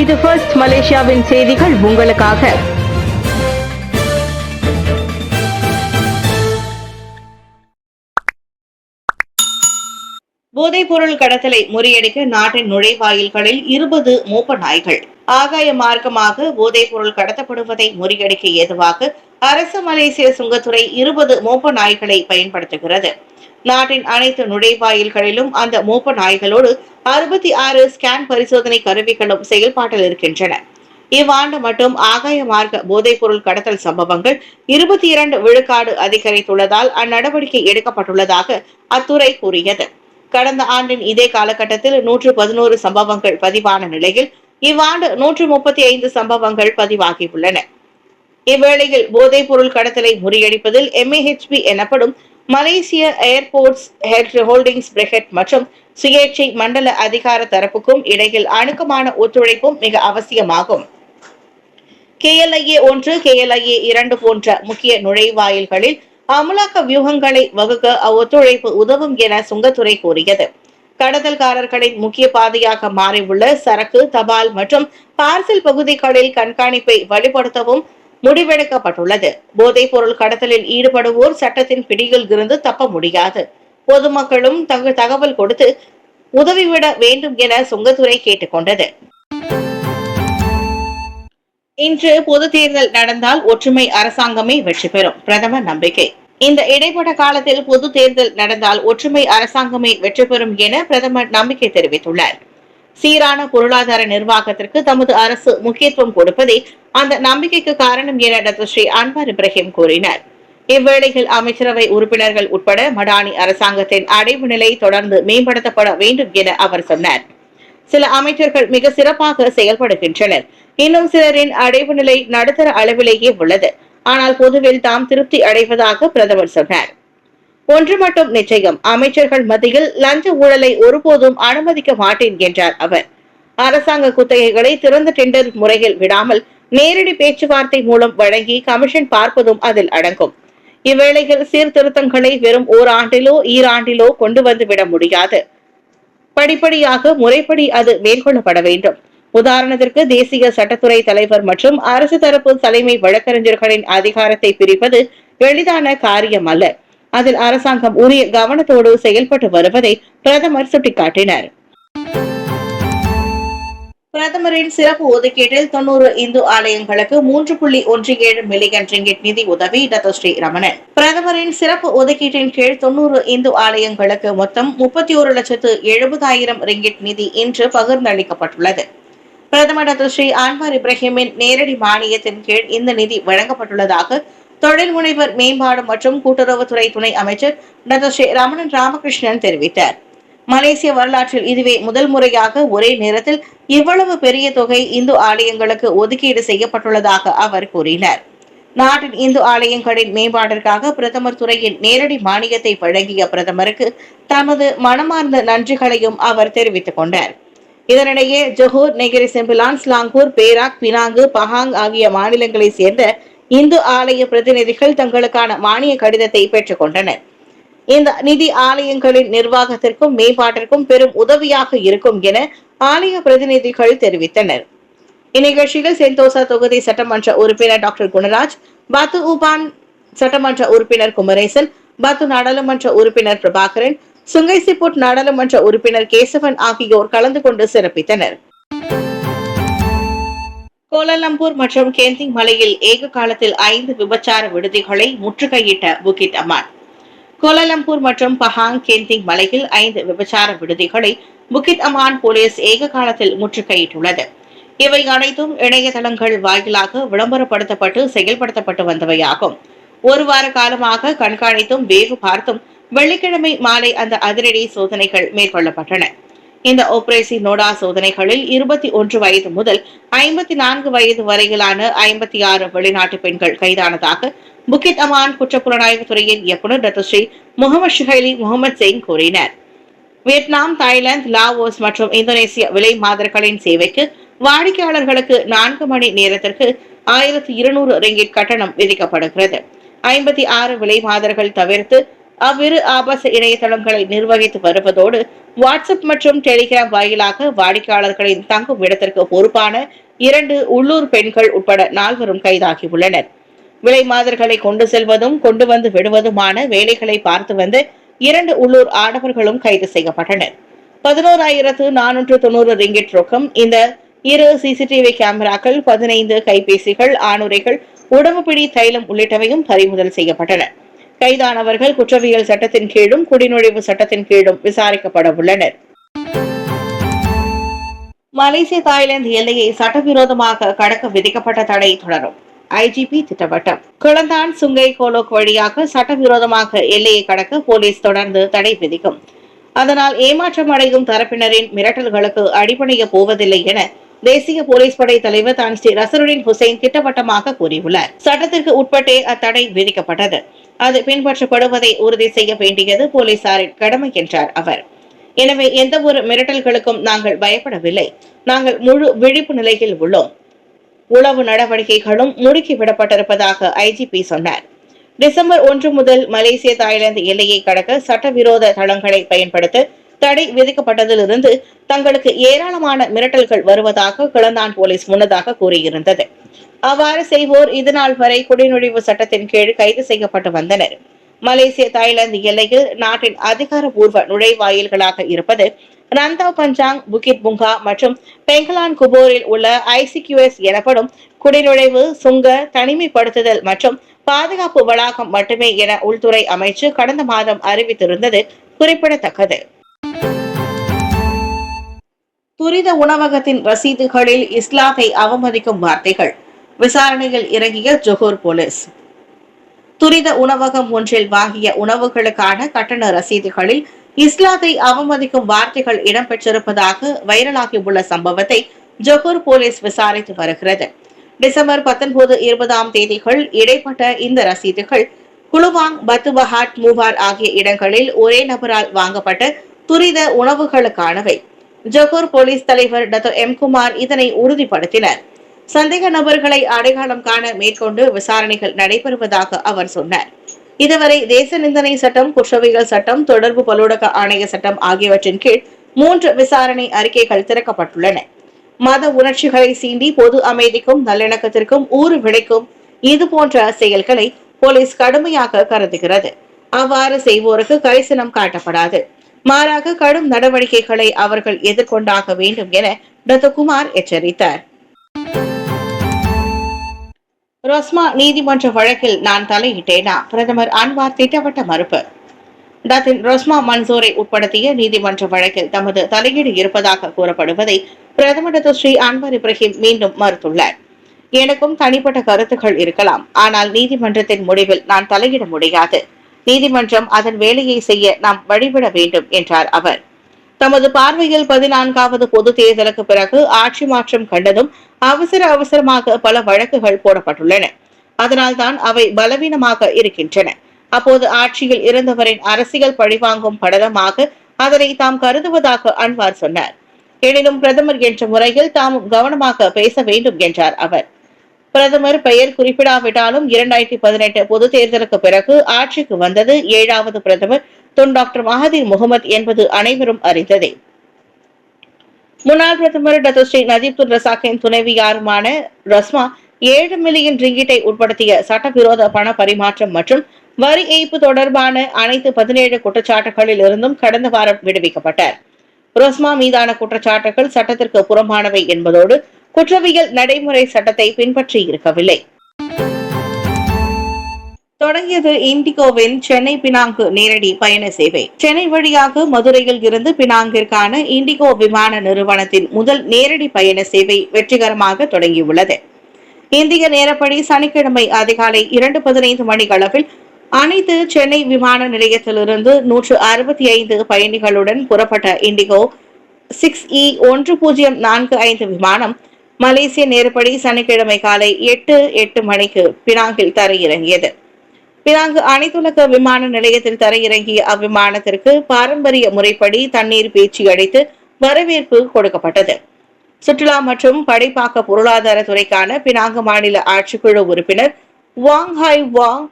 இது ஃபர்ஸ்ட் மலேசியாவின் செய்திகள் உங்களுக்காக. போதைப் பொருள் கடத்தலை முறியடிக்க நாட்டின் நுழைவாயில்களில் 20 மோப்ப நாய்கள். ஆகாய மார்க்கமாக போதைப் பொருள் கடத்தப்படுவதை முறியடிக்க ஏதுவாக அரசு மலேசிய சுங்கத்துறை 20 மோப்ப நாய்களை பயன்படுத்துகிறது. நாட்டின் அனைத்து நுழைவாயில்களிலும் அந்த மோப்ப நாய்களோடு 66 ஸ்கேன் பரிசோதனை கருவிகளும் செயல்பாட்டில் இருக்கின்றன. இவ்வாண்டு மட்டும் ஆகாய மார்க்க போதைப் பொருள் கடத்தல் சம்பவங்கள் 22 விழுக்காடு அதிகரித்துள்ளதால் அந்நடவடிக்கை எடுக்கப்பட்டுள்ளதாக அத்துறை கூறியது. கடந்த ஆண்டின் இதே காலகட்டத்தில் 111 சம்பவங்கள் பதிவான நிலையில் இவ்வாண்டு 135 சம்பவங்கள் பதிவாகியுள்ளன. இவ்வேளையில் போதைப் பொருள் கடத்தலை முறியடிப்பதில் MAHB எனப்படும் மலேசிய ஏர்போர்ட்ஸ் ஹோல்டிங்ஸ் பிரிகேட் மற்றும் சுயேட்சை மண்டல அதிகார தரப்புக்கும் இடையில் அணுக்கமான ஒத்துழைப்பும் மிக அவசியமாகும். KLIA 1, KLIA 2 போன்ற முக்கிய நுழைவாயில்களில் அமலாக்க வியூகங்களை வகுக்க அவ்வொத்துழைப்பு உதவும் என சுங்கத்துறை கூறியது. கடத்தல்காரர்களின் முக்கிய பாதையாக மாறியுள்ள சரக்கு, தபால் மற்றும் பார்சல் பகுதிகளில் கண்காணிப்பை வலுப்படுத்தவும் முடிவெடுக்கப்பட்டுள்ளது. போதைப் பொருள் கடத்தலில் ஈடுபடுவோர் சட்டத்தின் பிடியில் இருந்து தப்ப முடியாது. பொதுமக்களும் தகவல் கொடுத்து உதவிவிட வேண்டும் என சுங்கத்துறை கேட்டுக்கொண்டது. இன்று பொது தேர்தல் நடந்தால் ஒற்றுமை அரசாங்கமே வெற்றி பெறும், பிரதமர் நம்பிக்கை. இந்த இடைப்பட்ட காலத்தில் பொது தேர்தல் நடந்தால் ஒற்றுமை அரசாங்கமே வெற்றி பெறும் என பிரதமர் நம்பிக்கை தெரிவித்துள்ளார். சீரான பொருளாதார நிர்வாகத்திற்கு தமது அரசு முக்கியத்துவம் கொடுப்பதே அந்த நம்பிக்கைக்கு காரணம் என டாக்டர் ஸ்ரீ அன்வார் இப்ராஹிம் கூறினார். இவ்வேளையில் அமைச்சரவை உறுப்பினர்கள் உட்பட மடானி அரசாங்கத்தின் அடைவு நிலை தொடர்ந்து மேம்படுத்தப்பட வேண்டும் என அவர் சொன்னார். சில அமைச்சர்கள் மிக சிறப்பாக செயல்படுகின்றனர். இன்னும் சிலரின் அடைவு நிலை நடுத்தர அளவிலேயே உள்ளது. ஆனால் பொதுவில் தாம் திருப்தி அடைவதாக பிரதமர் சொன்னார். ஒன்று மட்டும் நிச்சயம், அமைச்சர்கள் மத்தியில் லஞ்ச ஊழலை ஒருபோதும் அனுமதிக்க மாட்டேன் என்றார் அவர். அரசாங்க குத்தகைகளை திறந்த டெண்டர் முறையில் விடாமல் நேரடி பேச்சுவார்த்தை மூலம் வழங்கி கமிஷன் பார்ப்பதும் அதில் அடங்கும். இவ்வேளையில் சீர்திருத்தங்களை வெறும் ஓராண்டிலோ ஈராண்டிலோ கொண்டு வந்து விட முடியாது. படிப்படியாக முறைப்படி அது மேற்கொள்ளப்பட வேண்டும். உதாரணத்திற்கு தேசிய சட்டத்துறை தலைவர் மற்றும் அரசு தரப்பு தலைமை வழக்கறிஞர்களின் அதிகாரத்தை பிரிப்பது எளிதான காரியம் அல்ல. அதில் அரசாங்கம் உரிய கவனத்தோடு செயல்பட்டு வருவதை பிரதமர் சுட்டிக்காட்டினார். பிரதமரின் சிறப்பு ஒதுக்கீட்டில் 90 இந்து ஆலயங்களுக்கு 3.17 மில்லியன் ரிங்கிட் நிதி உதவி டாக்டர் ஸ்ரீ ரமணன். பிரதமரின் சிறப்பு ஒதுக்கீட்டின் கீழ் 90 இந்து ஆலயங்களுக்கு மொத்தம் 31,70,000 ரிங்கிட் நிதி இன்று பகிர்ந்தளிக்கப்பட்டுள்ளது. பிரதமர் டாக்டர் ஸ்ரீ அன்வார் இப்ராஹிமின் நேரடி மானியத்தின் கீழ் இந்த நிதி வழங்கப்பட்டுள்ளதாக தொழில் முனைவர் மேம்பாடு மற்றும் கூட்டுறவுத்துறை துணை அமைச்சர் டாக்டர் ஸ்ரீ ரமணன் ராமகிருஷ்ணன் தெரிவித்தார். மலேசிய வரலாற்றில் இதுவே முதல் முறையாக ஒரே நேரத்தில் இவ்வளவு பெரிய தொகை இந்து ஆலயங்களுக்கு ஒதுக்கீடு செய்யப்பட்டுள்ளதாக அவர் கூறினார். நாட்டின் இந்து ஆலயங்களின் மேம்பாட்டிற்காக பிரதமர் துறையின் நேரடி மானியத்தை வழங்கிய பிரதமருக்கு தமது மனமார்ந்த நன்றிகளையும் அவர் தெரிவித்துக் கொண்டார். இதனிடையே Johor, Negeri Sembilan, Selangor, Perak, Penang, Pahang ஆகிய மாநிலங்களை சேர்ந்த இந்து ஆலய பிரதிநிதிகள் தங்களுக்கான மானிய கடிதத்தை பெற்றுக் கொண்டனர். இந்த நிதி ஆலயங்களின் நிர்வாகத்திற்கும் மேம்பாட்டிற்கும் பெரும் உதவியாக இருக்கும் என ஆலய பிரதிநிதிகள் தெரிவித்தனர். இந்நிகழ்ச்சியில் சென்தோசா தொகுதி சட்டமன்ற உறுப்பினர் டாக்டர் குணராஜ், பாத்து ஊபான் சட்டமன்ற உறுப்பினர் குமரேசன், பாத்து நாடாளுமன்ற உறுப்பினர் பிரபாகரன், சுங்கைசிப்புட் நாடாளுமன்ற உறுப்பினர் கேசவன் ஆகியோர் கலந்து கொண்டு சிறப்பித்தனர். கோலாலம்பூர் மற்றும் கேந்திங் மலையில் ஏக காலத்தில் 5 விபச்சார விடுதிகளை முற்றுகையிட்ட புகிட் அமான். கோலாலம்பூர் மற்றும் பஹாங், கேந்திங் மலையில் 5 விபச்சார விடுதிகளை புகிட் அமான் போலீஸ் ஏக காலத்தில் முற்றுகையிட்டுள்ளது. இவை அனைத்தும் இணையதளங்கள் வாயிலாக விளம்பரப்படுத்தப்பட்டு செயல்படுத்தப்பட்டு வந்தவையாகும். ஒரு வார காலமாக கண்காணித்தும் வேவு பார்த்தும் வெள்ளிக்கிழமை மாலை அந்த அதிரடி சோதனைகள் மேற்கொள்ளப்பட்டன. இந்த ஆபரேசி நோடா சோதனைகளில் 21 வயது முதல் 54 வயது வரையிலான 56 வெளிநாட்டு பெண்கள் கைதானதாக புகிட் அமான் குற்றப்புலனாய்வு துறையின் இயக்குநர் டாக்டர் ஸ்ரீ முகமது ஷுஹைலி முகமது சிங் கூறினார். வியட்நாம், தாய்லாந்து, லாவோஸ் மற்றும் இந்தோனேசிய விலை மாதர்களின் சேவைக்கு வாடிக்கையாளர்களுக்கு 4 மணி நேரத்திற்கு 1200 ரிங்கிட் கட்டணம் விதிக்கப்படுகிறது. 56 விலை மாதர்கள் தவிர்த்து அவ்விரு ஆபாச இணையதளங்களை நிர்வகித்து வருவதோடு வாட்ஸ்அப் மற்றும் டெலிகிராம் வாயிலாக வாடிக்கையாளர்களின் தங்கும் இடத்திற்கு பொறுப்பான 2 உள்ளூர் பெண்கள் உட்பட 4 கைதாகியுள்ளனர். விலை மாதர்களை கொண்டு செல்வதும் கொண்டு வந்து விடுவதுமான வேலைகளை பார்த்து வந்த 2 உள்ளூர் ஆடவர்களும் கைது செய்யப்பட்டனர். 11,490 ரிங்கிட் ரொக்கம், இந்த 2 சிசிடிவி கேமராக்கள், 15 கைபேசிகள், ஆணுரைகள், உடம்புபிடி தைலம் உள்ளிட்டவையும் பறிமுதல் செய்யப்பட்டன. கைதானவர்கள் குற்றவியல் சட்டத்தின் கீழும் குடிநுழைவு சட்டத்தின் கீழும் விசாரிக்கப்பட உள்ளனர். மலேசிய தாய்லாந்து எல்லையை சட்டவிரோதமாக கடக்க விதிக்கப்பட்ட தடை தொடரும். ஐஜிபி திட்டவட்டம். கிளந்தான் சுங்கை கோலோக் வழியாக சட்டவிரோதமாக எல்லையை கடக்க போலீஸ் தொடர்ந்து தடை விதிக்கும். அதனால் ஏமாற்றம் அடையும் தரப்பினரின் மிரட்டல்களுக்கு அடிபணிய போவதில்லை என தேசிய போலீஸ் படை தலைவர் தான் ஸ்ரீ ரசருடின் ஹுசைன் திட்டவட்டமாக கூறியுள்ளார். சட்டத்திற்கு உட்பட்டே அத்தடை விதிக்கப்பட்டது. அது பின்பற்றப்படுவதை உறுதி செய்ய வேண்டியது போலீசாரின் கடமை என்றார் அவர். எனவே எந்த ஒரு மிரட்டல்களுக்கும் நாங்கள் பயப்படவில்லை. நாங்கள் முழு விழிப்பு நிலையில் உள்ளோம். உளவு நடவடிக்கைகளும் முடுக்கிவிடப்பட்டிருப்பதாக ஐஜிபி சொன்னார். டிசம்பர் 1 முதல் மலேசிய தாய்லாந்து எல்லையை கடக்க சட்டவிரோத தளங்களை பயன்படுத்த தடை விதிக்கப்பட்டதிலிருந்து தங்களுக்கு ஏராளமான மிரட்டல்கள் வருவதாக கிளந்தான் போலீஸ் முன்னதாக கூறியிருந்தது. அவ்வாறு செய்வோர் இதுநாள் வரை குடிநுழைவு சட்டத்தின் கீழ் கைது செய்யப்பட்டு வந்தனர். மலேசிய தாய்லாந்து எல்லையில் நாட்டின் அதிகாரப்பூர்வ நுழைவாயில்களாக இருப்பது ரந்தாவ் பஞ்சாங், புகித் புங்கா மற்றும் பெங்கலான் குபோரில் உள்ள ICQS எனப்படும் குடிநுழைவு, சுங்க, தனிமைப்படுத்துதல் மற்றும் பாதுகாப்பு வளாகம் மட்டுமே என உள்துறை அமைச்சு கடந்த மாதம் அறிவித்திருந்தது குறிப்பிடத்தக்கது. துரித உணவகத்தின் ரசீதுகளில் இஸ்லாத்தை அவமதிக்கும் வார்த்தைகள். விசாரணையில் இறங்கிய ஜொஹூர் போலீஸ். துரித உணவகம் ஒன்றில் வாங்கிய உணவுகளுக்கான கட்டண ரசீதுகளில் இஸ்லாத்தை அவமதிக்கும் வார்த்தைகள் இடம்பெற்றிருப்பதாக வைரலாகியுள்ள சம்பவத்தை ஜொஹூர் போலீஸ் விசாரித்து வருகிறது. டிசம்பர் 19, 20ஆம் தேதிகள் இடைப்பட்ட இந்த ரசீதுகள் குலுவாங், பத்துபஹாட், மூவார் ஆகிய இடங்களில் ஒரே நபரால் வாங்கப்பட்ட துரித உணவுகளுக்கானவை. ஜொஹூர் போலீஸ் தலைவர் டாக்டர் M. குமார் இதனை உறுதிப்படுத்தினார். சந்தேக நபர்களை அடையாளம் காண மேற்கொண்டு விசாரணைகள் நடைபெறுவதாக அவர் சொன்னார். இதுவரை தேச நிந்தனை சட்டம், குற்றவியல் சட்டம், தொடர்பு பலூடக ஆணைய சட்டம் ஆகியவற்றின் கீழ் 3 விசாரணை அறிக்கைகள் திறக்கப்பட்டுள்ளன. மத உணர்ச்சிகளை சீண்டி பொது அமைதிக்கும் நல்லிணக்கத்திற்கும் ஊறு விளைக்கும் இதுபோன்ற செயல்களை போலீஸ் கடுமையாக கருதுகிறது. அவ்வாறு செய்வோருக்கு கரிசனம் காட்டப்படாது. மாறாக கடும் நடவடிக்கைகளை அவர்கள் எதிர்கொண்டாக வேண்டும் என டாக்டர் குமார் எச்சரித்தார். ரொஸ்மா நீதிமன்ற வழக்கில் நான் தலையிட்டேனா? பிரதமர் அன்வார் திட்டவட்ட மறுப்பு. டாக்டர் ரொஸ்மா மன்சூரை உட்படுத்திய நீதிமன்ற வழக்கில் தமது தலையீடு இருப்பதாக கூறப்படுவதை பிரதமர் டாக்டர் ஸ்ரீ அன்வார் இப்ராஹிம் மீண்டும் மறுத்துள்ளார். எனக்கும் தனிப்பட்ட கருத்துக்கள் இருக்கலாம், ஆனால் நீதிமன்றத்தின் முடிவில் நான் தலையிட முடியாது. நீதிமன்றம் அதன் வேலையை செய்ய நாம் வழிவிட வேண்டும் என்றார் அவர். தமது பார்வையில் 14வது பொது தேர்தலுக்கு பிறகு ஆட்சி மாற்றம் கண்டதும் அவசரமாக பல வழக்குகள் போடப்பட்டுள்ளன. அதனால்தான் அவை பலவீனமாக இருக்கின்றன. அப்போது ஆட்சியில் இருந்தவரின் அரசியல் பழிவாங்கும் படலமாக அதனை தாம் கருதுவதாக அன்வார் சொன்னார். எனினும் பிரதமர் என்ற முறையில் தாமும் கவனமாக பேச வேண்டும் என்றார் அவர். பிரதமர் பெயர் குறிப்பிடாவிட்டாலும் 2018 பொது தேர்தலுக்கு பிறகு ஆட்சிக்கு வந்தது 7வது பிரதமர் டாக்டர் மகாதீர் முகமது என்பது அனைவரும் அறிந்ததே. முன்னாள் பிரதமர் doctor Sri Najib ரசாக்கின் துணைவியாருமான Rasma 7 million ரிங்கிட்டை உட்படுத்திய சட்டவிரோத பண பரிமாற்றம் மற்றும் வரி ஏய்ப்பு தொடர்பான அனைத்து 17 குற்றச்சாட்டுகளில் இருந்தும் கடந்த வாரம் விடுவிக்கப்பட்டார். ரொஸ்மா மீதான குற்றச்சாட்டுகள் சட்டத்திற்கு புறம்பானவை என்பதோடு குற்றவியல் நடைமுறை சட்டத்தை பின்பற்றி இருக்கவில்லை. தொடங்கியது இண்டிகோவின் சென்னை பினாங்கு நேரடி பயண சேவை. சென்னை வழியாக மதுரையில் இருந்து பினாங்கிற்கான இண்டிகோ விமான நிறுவனத்தின் முதல் நேரடி பயண சேவை வெற்றிகரமாக தொடங்கியுள்ளது. இந்திய நேரப்படி சனிக்கிழமை அதிகாலை 2:15 மணியளவில் அனைத்து சென்னை விமான நிலையத்திலிருந்து 165 பயணிகளுடன் புறப்பட்ட இண்டிகோ 6E1045 விமானம் மலேசிய நேரப்படி சனிக்கிழமை காலை 8:08 மணிக்கு பினாங்கில் தரையிறங்கியது. பினாங்கு அனைத்துலக விமான நிலையத்தில் தரையிறங்கிய அவ்விமானத்திற்கு பாரம்பரிய முறைப்படி தண்ணீர் பீச்சி அடித்து வரவேற்பு கொடுக்கப்பட்டது. சுற்றுலா மற்றும் படைப்பாக்க பொருளாதார துறைக்கான பினாங்கு மாநில ஆட்சிக்குழு உறுப்பினர் வாங் ஹாய் வாங்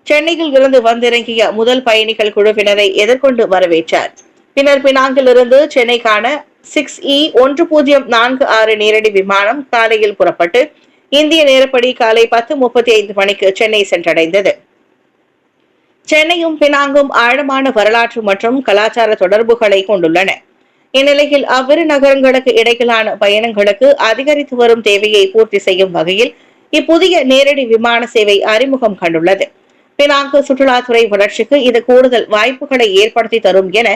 சென்னையில் இருந்து வந்திறங்கிய முதல் பயணிகள் குழுவினரை எதிர்கொண்டு வரவேற்றார். பின்னர் பினாங்கிலிருந்து சென்னைக்கான 6E1046 நேரடி விமானம் காலையில் புறப்பட்டு இந்திய நேரப்படி காலை 10:35 மணிக்கு சென்னை சென்றடைந்தது. சென்னையும் பினாங்கும் ஆழமான வரலாற்று மற்றும் கலாச்சார தொடர்புகளை கொண்டுள்ளன. இந்நிலையில் அவ்விரு நகரங்களுக்கு இடையிலான பயணங்களுக்கு அதிகரித்து வரும் தேவையை பூர்த்தி செய்யும் வகையில் இப்புதிய நேரடி விமான சேவை அறிமுகம் கண்டுள்ளது. பினாங்கு சுற்றுலாத்துறை வளர்ச்சிக்கு இது கூடுதல் வாய்ப்புகளை ஏற்படுத்தி தரும் என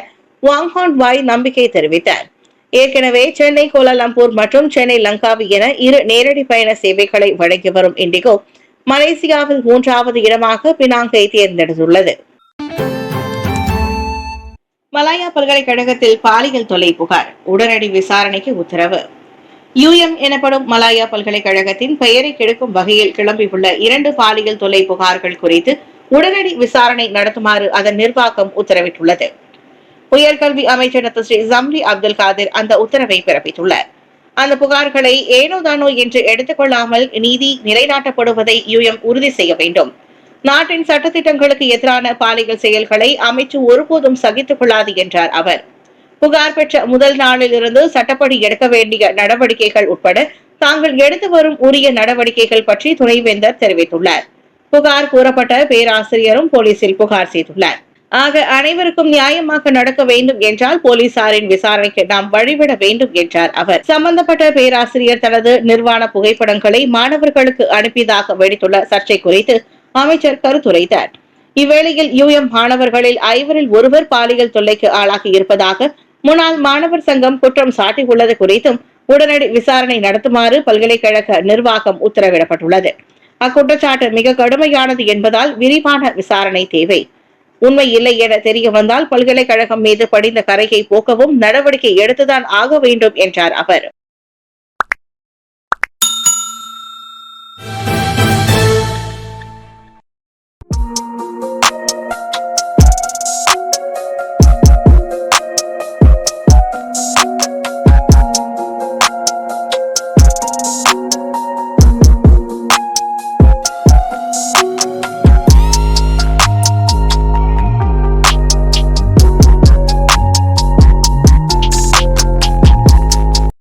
வாங்ஹான் வாய் நம்பிக்கை தெரிவித்தார். ஏற்கனவே சென்னை கோலாலம்பூர் மற்றும் சென்னை லங்காவி என 2 நேரடி பயண சேவைகளை வழங்கி வரும் இண்டிகோ மலேசியாவில் 3வது இடமாக பினாங்கை தேர்ந்தெடுத்துள்ளது. மலாயா பல்கலைக்கழகத்தில் பாலியல் தொல்லை புகார், உடனடி விசாரணைக்கு உத்தரவு. UM எனப்படும் மலாயா பல்கலைக்கழகத்தின் பெயரை கெடுக்கும் வகையில் கிளம்பியுள்ள 2 பாலியல் தொல்லை புகார்கள் குறித்து உடனடி விசாரணை நடத்துமாறு அதன் நிர்வாகம் உத்தரவிட்டுள்ளது. உயர்கல்வி அமைச்சர் ஸ்ரீ ஜம்ரி அப்துல் காதிர் அந்த உத்தரவை பிறப்பித்துள்ளார். அந்த புகார்களை ஏனோதானோ என்று எடுத்துக்கொள்ளாமல் நீதி நிலைநாட்டப்படுவதை UM உறுதி செய்ய வேண்டும். நாட்டின் சட்டத்திட்டங்களுக்கு எதிரான பாலியல் செயல்களை அமைச்சு ஒருபோதும் சகித்துக் கொள்ளாது என்றார் அவர். புகார் பெற்ற முதல் நாளில் இருந்து சட்டப்படி எடுக்க வேண்டிய நடவடிக்கைகள் உட்பட தாங்கள் எடுத்து வரும் உரிய நடவடிக்கைகள் பற்றி துணைவேந்தர் தெரிவித்துள்ளார். புகார் கூறப்பட்ட பேராசிரியரும் போலீசில் புகார் செய்துள்ளார். ஆக அனைவருக்கும் நியாயமாக நடக்க வேண்டும் என்றால் போலீசாரின் விசாரணைக்கு நாம் வழிவிட வேண்டும் என்றார் அவர். சம்பந்தப்பட்ட பேராசிரியர் தனது நிர்வாண புகைப்படங்களை மாணவர்களுக்கு அனுப்பியதாக வெடித்துள்ள சர்ச்சை குறித்து அமைச்சர் கருத்துரைத்தார். இவ்வேளையில் UM மாணவர்களில் 5 ஒருவர் பாலியல் தொல்லைக்கு ஆளாகி இருப்பதாக முன்னாள் மாணவர் சங்கம் குற்றம் சாட்டியுள்ளது குறித்தும் உடனடி விசாரணை நடத்துமாறு பல்கலைக்கழக நிர்வாகம் உத்தரவிடப்பட்டுள்ளது. அக்குற்றச்சாட்டு மிக கடுமையானது என்பதால் விரிவான விசாரணை தேவை. உண்மை இல்லை என தெரிய வந்தால் பல்கலைக்கழகம் மீது படிந்த கரையை போக்கவும் நடவடிக்கை எடுத்துதான் ஆக வேண்டும் என்றார் அவர்.